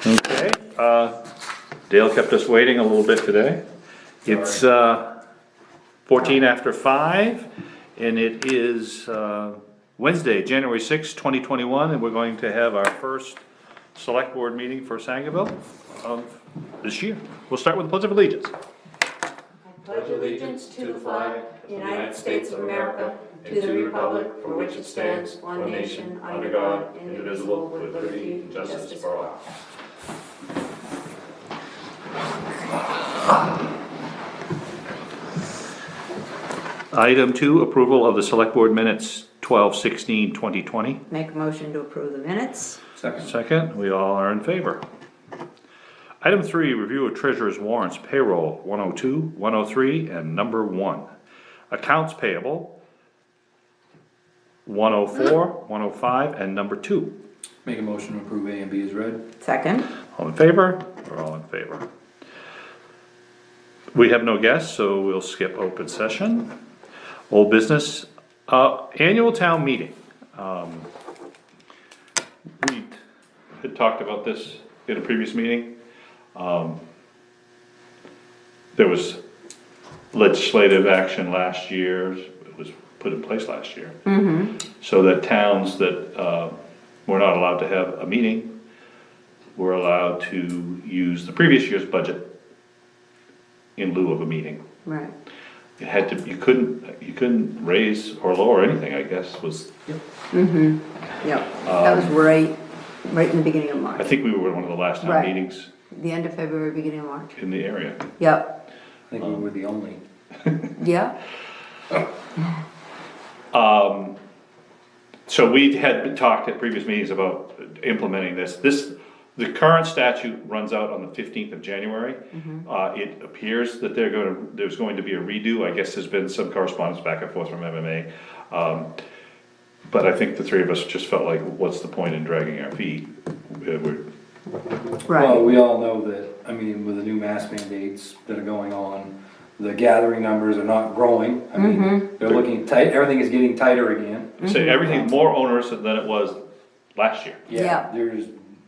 Okay, Dale kept us waiting a little bit today. It's 14 after 5, and it is Wednesday, January 6, 2021, and we're going to have our first select board meeting for Sangerville of this year. We'll start with the Pledge of Allegiance. I pledge allegiance to the flag of the United States of America, to the republic for which it stands, one nation, under God, indivisible, with liberty and justice for all. Item 2, approval of the select board minutes 12/16/2020. Make a motion to approve the minutes. Second, we all are in favor. Item 3, review of treasurer's warrants, payroll 102, 103, and number 1. Accounts payable 104, 105, and number 2. Make a motion to approve A and B as read. Second. All in favor? We're all in favor. We have no guests, so we'll skip open session. Old business, annual town meeting. We had talked about this in a previous meeting. There was legislative action last year, it was put in place last year. So that towns that were not allowed to have a meeting were allowed to use the previous year's budget in lieu of a meeting. Right. It had to, you couldn't raise or lower anything, I guess, was, Yep, that was right in the beginning of I March. think we were one of the last town Right. meetings The end of February, beginning of March. in the area. Yep, I think we were the only. yep, So we had talked at previous meetings about implementing this. The current statute runs out on the 15th of January. It appears that there's going to be a redo. I guess there's been some correspondence back and forth from MMA. But I think the three of us just felt like, what's the point in dragging our feet? Well, right, we all know that, I mean, with the new mask mandates that are going on, the gathering numbers are not growing. I mean, they're looking tight, everything is getting tighter again. Say everything's more onerous than it was last year. Yeah.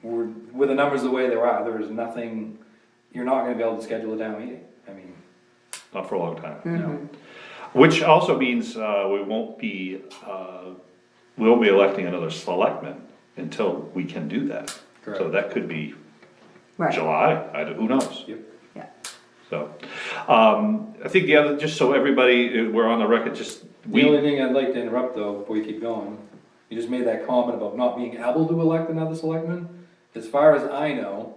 With the numbers the way they are, there's nothing, you're not gonna be able to schedule a town meeting. I mean, Not for a long time. no. Which also means we won't be electing another selectman until we can do that. So Correct. that could be right, July, who knows? Yep. yeah, So, I think the other, just so everybody, we're on the record, just, The only thing I'd like to interrupt though, before you keep going, you just made that comment about not being able to elect another selectman. As far as I know,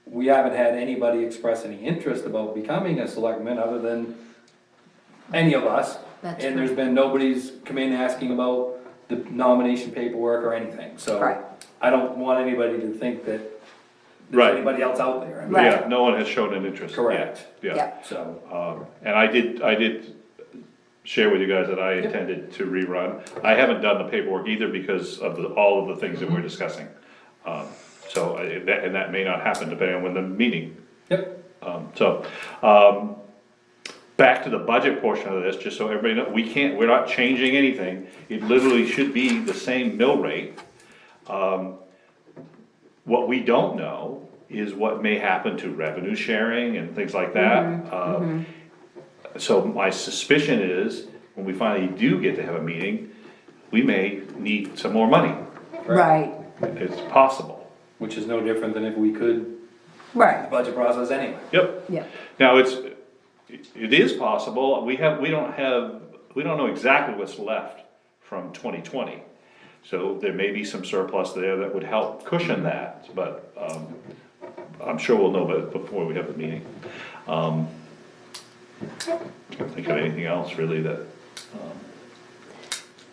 we haven't had anybody express any interest about becoming a selectman other than any of us. That's And true. there's been, nobody's come in asking about the nomination paperwork or anything, so. Right. I don't want anybody to think that Right. there's anybody else out there. I mean, Right. yeah, no one has shown an interest yet. Correct. Yeah. yeah, So, And I did share with you guys that I intended to rerun. I haven't done the paperwork either because of all of the things that we're discussing. So, that may not happen depending on when the meeting. yep, Back to the budget portion of this, just so everybody knows, we're not changing anything. It literally should be the same mill rate. What we don't know is what may happen to revenue sharing and things like that. So my suspicion is, when we finally do get to have a meeting, we may need some more money. right, It's possible. which is no different than if we could, right, budget process anyway. Yep. yeah, Now, it is possible, we don't know exactly what's left from 2020. So there may be some surplus there that would help cushion that, but, I'm sure we'll know before we have the meeting. Can't think of anything else really that,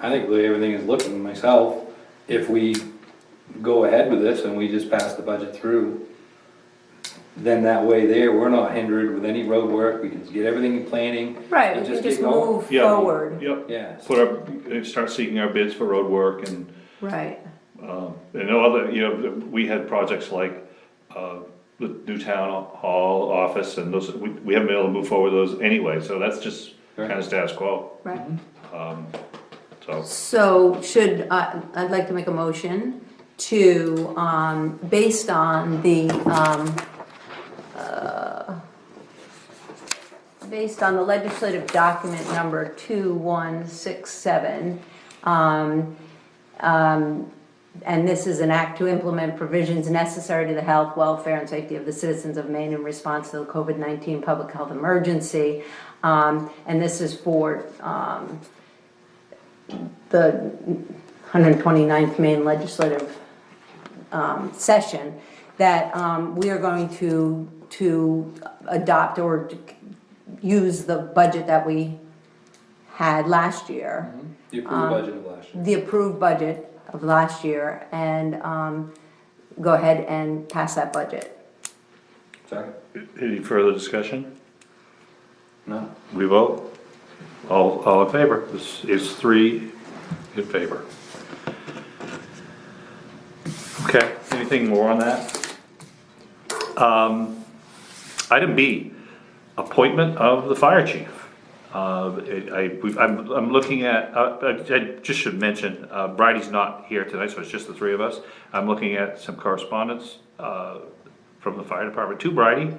I think the way everything is looking myself, if we go ahead with this and we just pass the budget through, then that way there, we're not hindered with any road work, we can get everything in planning. right, and we can keep just going. move Yeah. forward, yep, Yes, start seeking our bids for road work and, right, and no other, we had projects like, the new town hall office and those, we haven't been able to move forward with those anyway, so that's just kind of status quo. right. So, So I'd like to make a motion to, based on the, based on the legislative document number 2167, and this is an act to implement provisions necessary to the health, welfare, and safety of the citizens of Maine in response to the COVID-19 public health emergency. And this is for the 129th Maine legislative session, that we are going to adopt or to use the budget that we had last year. The approved budget of last year. The approved budget of last year, and go ahead and pass that budget. Second? Any further discussion? No? We vote? All in favor? This is 3 in favor. Okay, anything more on that? Item B, appointment of the fire chief. I'm looking at, I just should mention, Bridie's not here tonight, so it's just the 3 of us. I'm looking at some correspondence from the fire department to Bridie,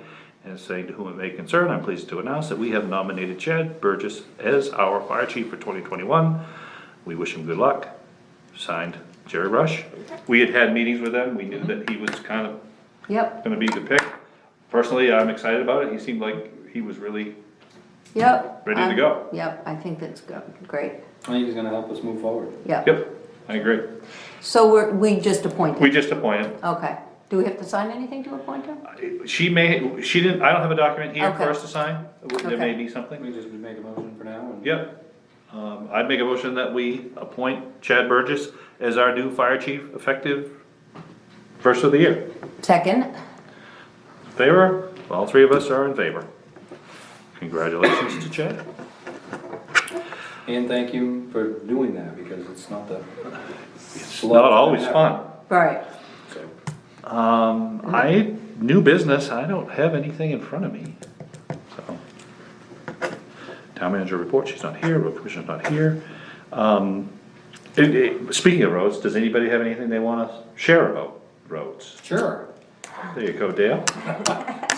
and saying to whom it may concern, I'm pleased to announce that we have nominated Chad Burgess as our fire chief for 2021. We wish him good luck. Signed, Jerry Rush. We had meetings with him, we knew that he was kind of Yep, gonna be the pick. Personally, I'm excited about it, he seemed like he was really yep. ready to go. Yep, I think that's great. I think he's gonna help us move forward. Yep. Yep, I agree. So we just appointed? We just appointed. Okay. Do we have to sign anything to appoint him? She didn't, I don't have a document here for Okay. us to sign, there may Okay. be something. We just make a motion for now and. Yep. I'd make a motion that we appoint Chad Burgess as our new fire chief effective first of the year. Second? Favor? All 3 of us are in favor. Congratulations to Chad. And thank you for doing that, because it's not the. It's not always fun. Right. So, New business, I don't have anything in front of me, so. Town manager report, she's not here, road commissioner's not here. Speaking of roads, does anybody have anything they wanna share about roads? sure. There you go, Dale.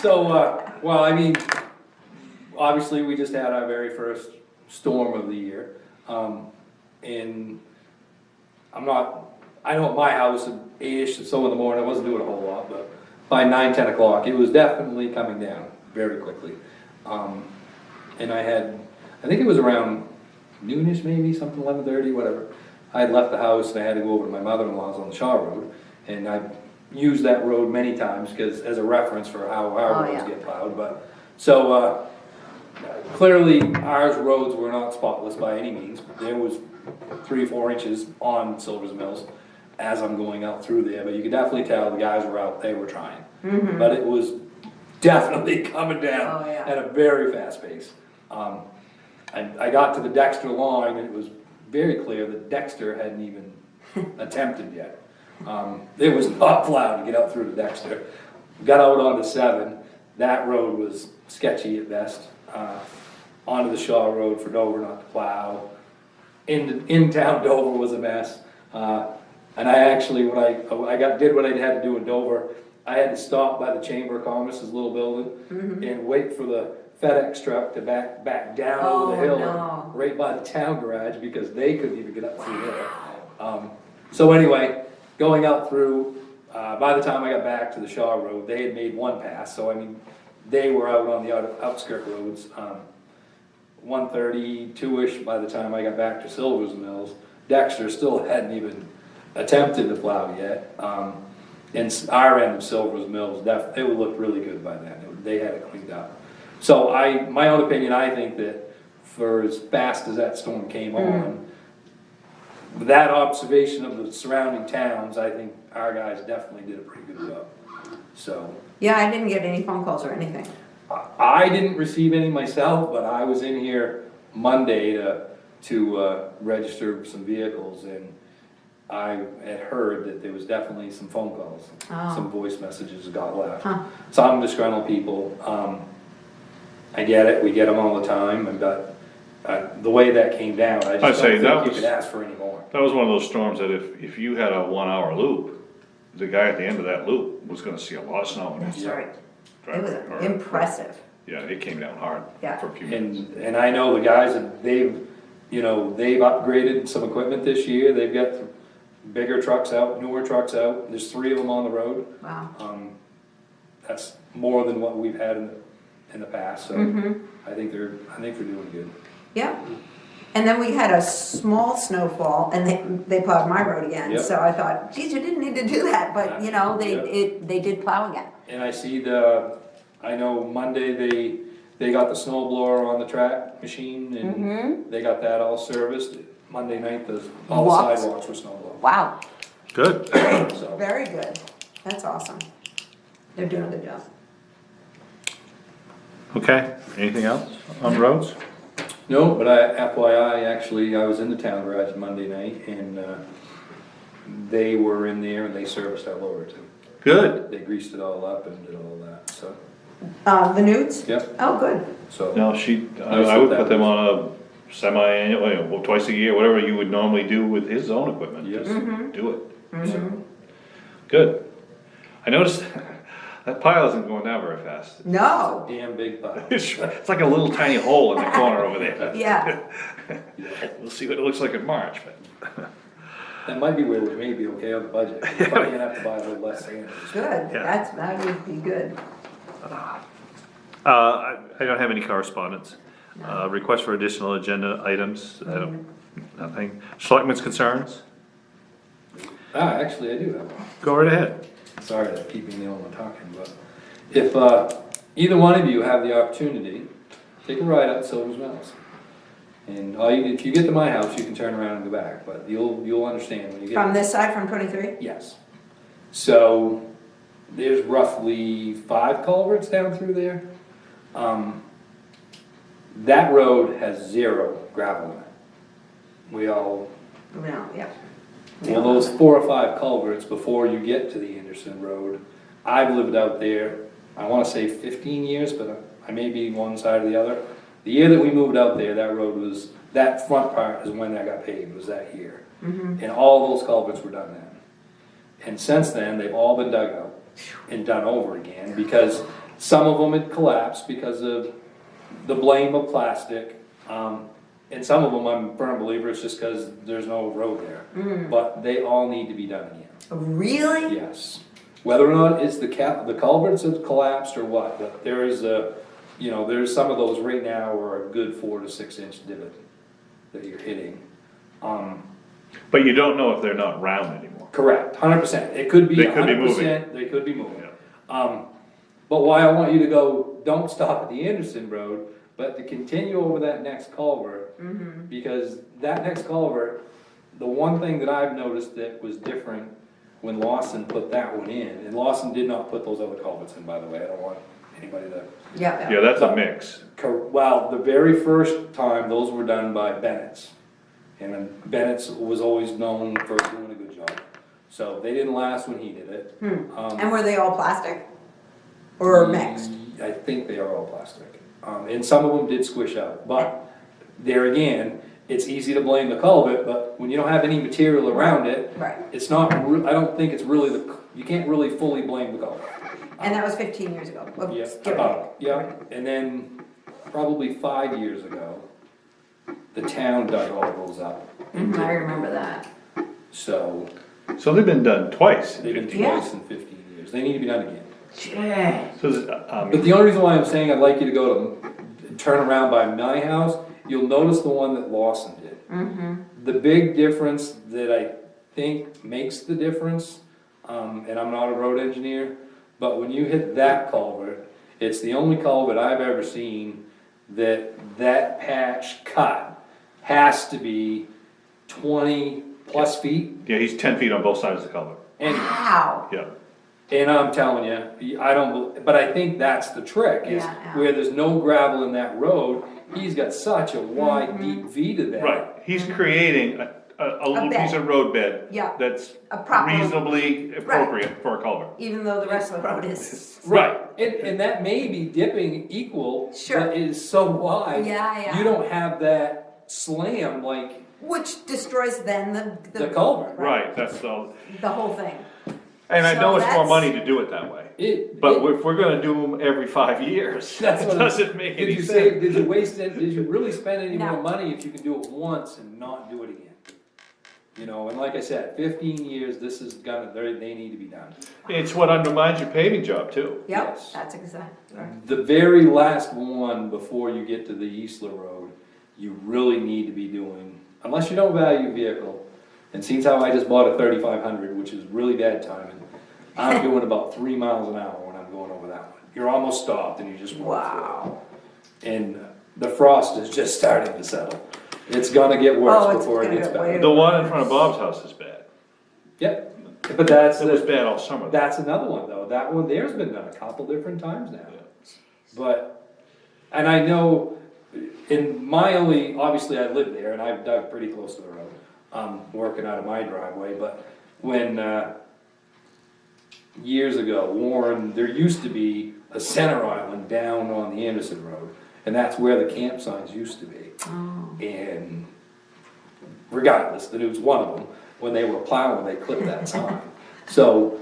So, well, I mean, obviously, we just had our very first storm of the year. And I know at my house at 8-ish or so in the morning, I wasn't doing a whole lot, but by 9, 10 o'clock, it was definitely coming down very quickly. And I think it was around noonish maybe, something 11:30, whatever. I had left the house and I had to go over to my mother-in-law's on the Shaw Road, and I used that road many times because as a reference for how our roads yeah. get plowed. But so clearly, ours roads were not spotless by any means. There was 3 or 4 inches on Silver's Mills as I'm going out through there, but you could definitely tell the guys were out, they were trying. But it was definitely coming down Oh, yeah. at a very fast pace. I got to the Dexter line, and it was very clear that Dexter hadn't even attempted yet. It was not plowed to get out through to Dexter. Got out onto 7, that road was sketchy at best. Onto the Shaw Road for Dover not to plow. In town Dover was a mess. And I actually, when I did what I had to do in Dover, I had to stop by the Chamber of Commerce's little building and wait for the FedEx truck to back down over the hill, no. right by the town garage, because they couldn't even get up through there. So anyway, going out through, by the time I got back to the Shaw Road, they had made 1 pass, so I mean, they were out on the outskirt roads. 1:32-ish by the time I got back to Silver's Mills. Dexter still hadn't even attempted to plow yet. And our end of Silver's Mills, it would look really good by then. They had it cleaned up. So my own opinion, I think that for as fast as that storm came on, with that observation of the surrounding towns, I think our guys definitely did a pretty good job. So. Yeah, I didn't get any phone calls or anything. I didn't receive any myself, but I was in here Monday to register some vehicles, and I had heard that there was definitely some phone calls, some voice messages got left. Some disgruntled people. I get it, we get them all the time, but the way that came down, I just don't think you could ask for any more. That was one of those storms that if you had a 1 hour loop, the guy at the end of that loop was gonna see a lot of snow in That's his right. It was driveway. impressive. Yeah, it came down hard Yeah. for a few minutes. And I know the guys, and they've upgraded some equipment this year, they've got bigger trucks out, newer trucks out, there's 3 of them on the road. Wow. That's more than what we've had in the past, so I think they're doing good. Yeah. And then we had a small snowfall and they plowed my road again. Yep. So I thought, geez, you didn't need to do that, but you know, they did plow again. And I know Monday they got the snow blower on the track machine and they got that all serviced. Monday night, all the Walks. sidewalks were snow blown. Wow. Good. So, Very good. That's awesome. They're doing a good job. Okay, anything else on roads? no, but FYI, actually, I was in the town garage Monday night and they were in there and they serviced our loader too. Good. They greased it all up and did all that, so, The newts? yep, Oh, good. so. No, I would put them on a semi-annual, well, twice a year, whatever you would normally do with his own equipment, Yes. just do it. So, good. I noticed that pile isn't going down very fast. No. Damn big pile. It's like a little tiny hole in the corner over there. Yeah. We'll see what it looks like in March, but. That might be where we may be okay on the budget. We're probably gonna have to buy a little less sand. Good. Yeah. That would be good. I don't have any correspondence. Request for additional agenda items, nothing. Selectmen's concerns? Actually, I do have one. Go right ahead. Sorry to keep being the only one talking, but if either one of you have the opportunity, take a ride up Silver's Mills. And if you get to my house, you can turn around and go back, but you'll understand when you get. From this side, from 23? Yes. So there's roughly 5 culverts down through there. That road has 0 gravel in it. No, yeah. Well, those 4 or 5 culverts before you get to the Anderson Road, I've lived out there, I wanna say 15 years, but I may be one side or the other. The year that we moved out there, that front part is when that got paved, was that year. And all those culverts were done then. And since then, they've all been dug out and done over again, because some of them had collapsed because of the blame of plastic. And some of them, I'm a firm believer, it's just because there's no road there. But they all need to be done again. Really? Yes. Whether or not it's the culverts have collapsed or what, but there's some of those right now are a good 4 to 6 inch divot that you're hitting. But you don't know if they're not round anymore. Correct, 100%. It could be They could be 100%, they could be moving. But why I want you to go, don't stop at the Anderson Road, but to continue over that next culvert. Because that next culvert, the one thing that I've noticed that was different when Lawson put that one in, and Lawson did not put those other culverts in, by the way, I don't want anybody to. Yeah. Yeah, that's a mix. Well, the very first time, those were done by Bennett's. And then Bennett's was always known for doing a good job. So they didn't last when he did it. And were they all plastic? Or mixed? I think they are all plastic. And some of them did squish out, but there again, it's easy to blame the culvert, but when you don't have any material around it, Right. it's not, I don't think it's really you can't really fully blame the culvert. And that was 15 years ago. Yeah, Give or take. yeah, and then probably 5 years ago, the town dug all those up. I remember that. So, So they've been done twice. they've been Yeah. twice in 15 years, they need to be done again. So, But the only reason why I'm saying I'd like you to go to, turn around by my house, you'll notice the one that Lawson did. The big difference that I think makes the difference, and I'm not a road engineer, but when you hit that culvert, it's the only culvert I've ever seen that patch cut has to be 20 plus feet. yeah, he's 10 feet on both sides of the culvert. And, Wow. Yeah. and I'm telling you, but I think that's the trick, is Yeah. where there's no gravel in that road, he's got such a wide, deep V to that. Right, he's creating a little bed. piece of road bed. Yeah. That's A proper- reasonably appropriate for a culvert. Even though the rest of the road is. Right, and that may be dipping equal, Sure. but it is so wide. Yeah. You don't have that slam like Which destroys then the culvert. Right, that's all. the whole thing. And I know So it's more that's- money to do it that way, but if we're gonna do them every 5 years, That's it what doesn't make Did any you say, sense. did you waste it, did you really spend any No. more money if you can do it once and not do it again? You know, and like I said, 15 years, this is gonna, they need to be done. It's what undermines your paving job too. Yep, Yes. that's exactly right. The very last one before you get to the Eastler Road, you really need to be doing, unless you don't value vehicle, and seems how I just bought a 3500, which is really bad timing. I'm doing about 3 miles an hour when I'm going over that one. You're almost stopped and you just roll through it. Wow. And the frost is just starting to settle. It's gonna get Oh, worse it's before it gonna gets get way better. The one in front of Bob's house is bad. Yep, but that's, It was bad all summer. that's another one though, that one there's been done a couple different times now. But, and I know, in my only, obviously I live there and I've dug pretty close to the road, working out of my driveway, but when, years ago, Warren, there used to be a center island down on the Anderson Road, and that's where the camp signs used to be. And regardless, that it was one of them, when they were plowing, they clipped that sign. So,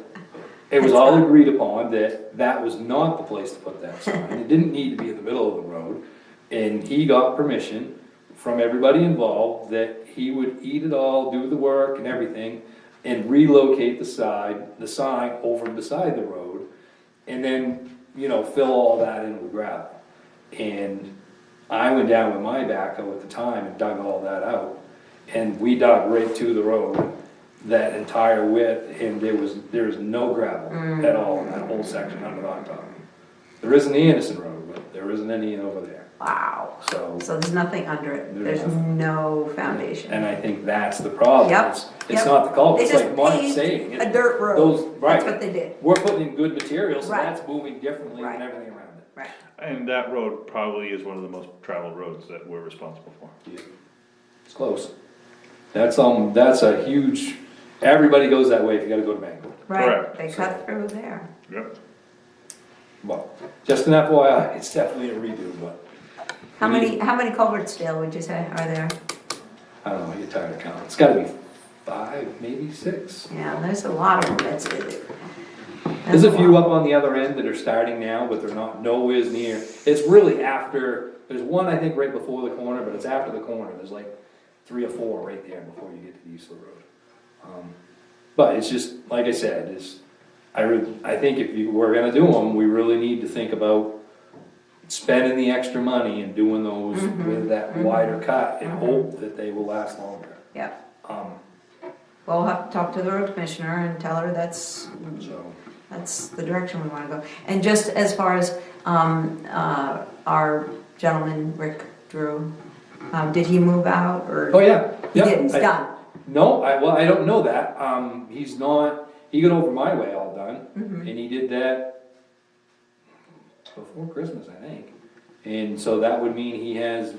it was all agreed upon that that was not the place to put that sign, it didn't need to be in the middle of the road. And he got permission from everybody involved that he would eat it all, do the work and everything, and relocate the sign over beside the road, and then, you know, fill all that in with gravel. And I went down with my backhoe at the time and dug all that out, and we dug right to the road, that entire width, and there was no gravel at all in that whole section under the hot top. There isn't the Anderson Road, but there isn't any over there, Wow. so. So there's nothing under it, There's there's no foundation. And I think that's the problem. Yep, It's yep. not the culvert, They it's just like Mark's paved saying. a dirt road. Those, right. That's what they did. We're putting in good material, so Right. that's moving differently than Right. everything around it. Right. And that road probably is one of the most traveled roads that we're responsible for. Yeah. It's close. That's a huge, everybody goes that way if you gotta go to Bangor. Right, Correct. they cut through there. Yep. Well, just an FYI, it's definitely a redo, but How many culverts, Dale, would you say are there? I don't know, I get tired of counting. It's gotta be 5, maybe 6. Yeah, there's a lot of them, that's it. There's a few up on the other end that are starting now, but they're not nowhere near. It's really after, there's one I think right before the corner, but it's after the corner. There's like 3 or 4 right there before you get to the Eastler Road. But it's just, like I said, I think if we're gonna do them, we really need to think about spending the extra money and doing those with that wider cut and hope that they will last longer. Yep. Um, Well, we'll have to talk to the road commissioner and tell her that's so, the direction we wanna go. And just as far as, our gentleman, Rick Drew, did he move out or? oh yeah. He yeah, did, he's I- done. No, I don't know that. He's not, he got over my way all done, and he did that before Christmas, I think. And so that would mean he has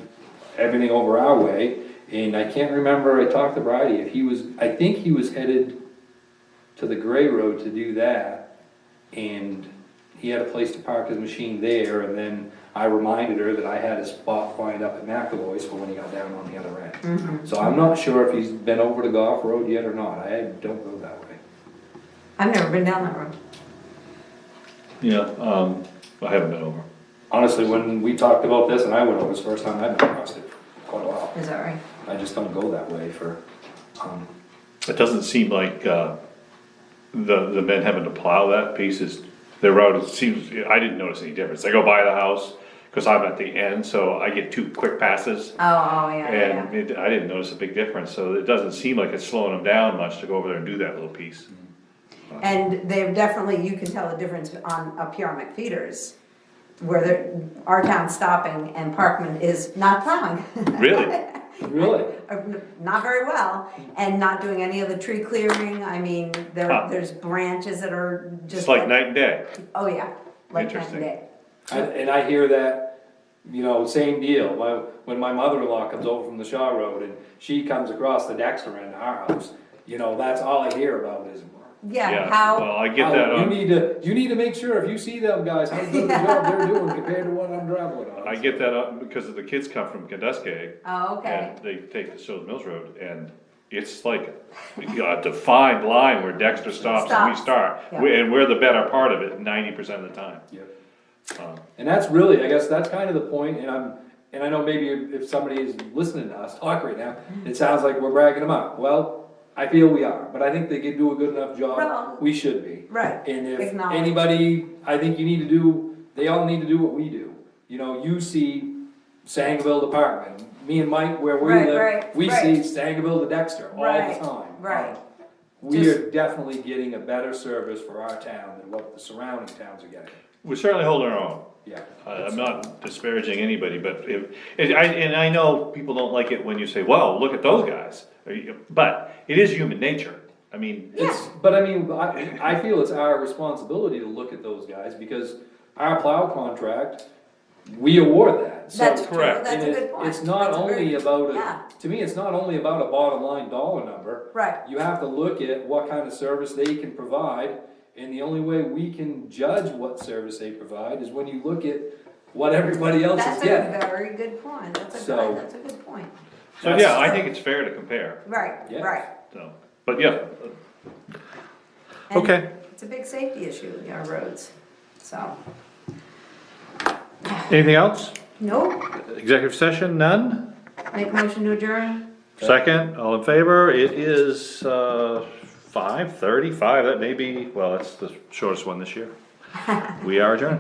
everything over our way, and I can't remember, I talked to Bridie, I think he was headed to the Gray Road to do that, and he had a place to park his machine there, and then I reminded her that I had a spot lined up at McAvoy's for when he got down on the other end. So I'm not sure if he's been over to Goff Road yet or not, I don't go that way. I've never been down that road. Yeah, I haven't been over. Honestly, when we talked about this and I went over, it's the first time I've been across it for quite a while. Is that right? I just don't go that way for, It doesn't seem like, the men having to plow that piece is, their road, it seems, I didn't notice any difference. I go by the house, cause I'm at the end, so I get 2 quick passes. Oh, yeah, And I didn't notice a big difference, so it doesn't seem like it's slowing them down much to go over there and do that little piece. And they've definitely, you can tell the difference up here on McFeeters, where our town's stopping and Parkman is not plowing. Really? really? Not very well, and not doing any of the tree clearing. I mean, Huh. there's branches that are just. It's like night and day. Oh, yeah, like night and Interesting. day. And I hear that, you know, same deal, when my mother-in-law comes over from the Shaw Road and she comes across the Dexter end of our house, you know, that's all I hear about is. Yeah, how, Well, I get that on, You need to make sure if you see them guys, how good a job they're doing compared to what I'm traveling on. I get that up because the kids come from Canduskay. oh, okay, And they take the Sills Mills Road, and it's like a defined line where Dexter stops and we Stops, start. yeah. And we're the better part of it 90% of the time. Yep. And that's really, I guess that's kind of the point, and I know maybe if somebody is listening to us talk right now, it sounds like we're bragging them up. Well, I feel we are, but I think they can do a good enough Well, job, we should be. right, And if acknowledge. anybody, I think they all need to do what we do. You know, you see Sangerville Department, me and Mike, where we Right, live, right, we right. see Sangerville to Dexter all Right, the time. right. We Just- are definitely getting a better service for our town than what the surrounding towns are getting. We're certainly holding our own. Yeah. I'm not disparaging anybody, but and I know people don't like it when you say, "Well, look at those guys," but it is human nature. I mean, But I mean, I feel it's our responsibility to look at those guys, because our plow contract, we award that. So- That's true, correct. that's a and good point. It's not That's a only very- about, yeah. to me, it's not only about a bottom line dollar number. Right, You have to look at what kind of service they can provide, and the only way we can judge what service they provide is when you look at what everybody else is that's a getting. very good point, that's So- that's a good point. so yeah, I think it's fair to compare. Right, Yeah. right. So, but yeah, And okay. It's a big safety issue, our roads, so, Anything else? nope, Executive session, none? make motion to adjourn. Second, all in favor? It is 5:35. That may be, well, that's the shortest one this year. We are adjourned.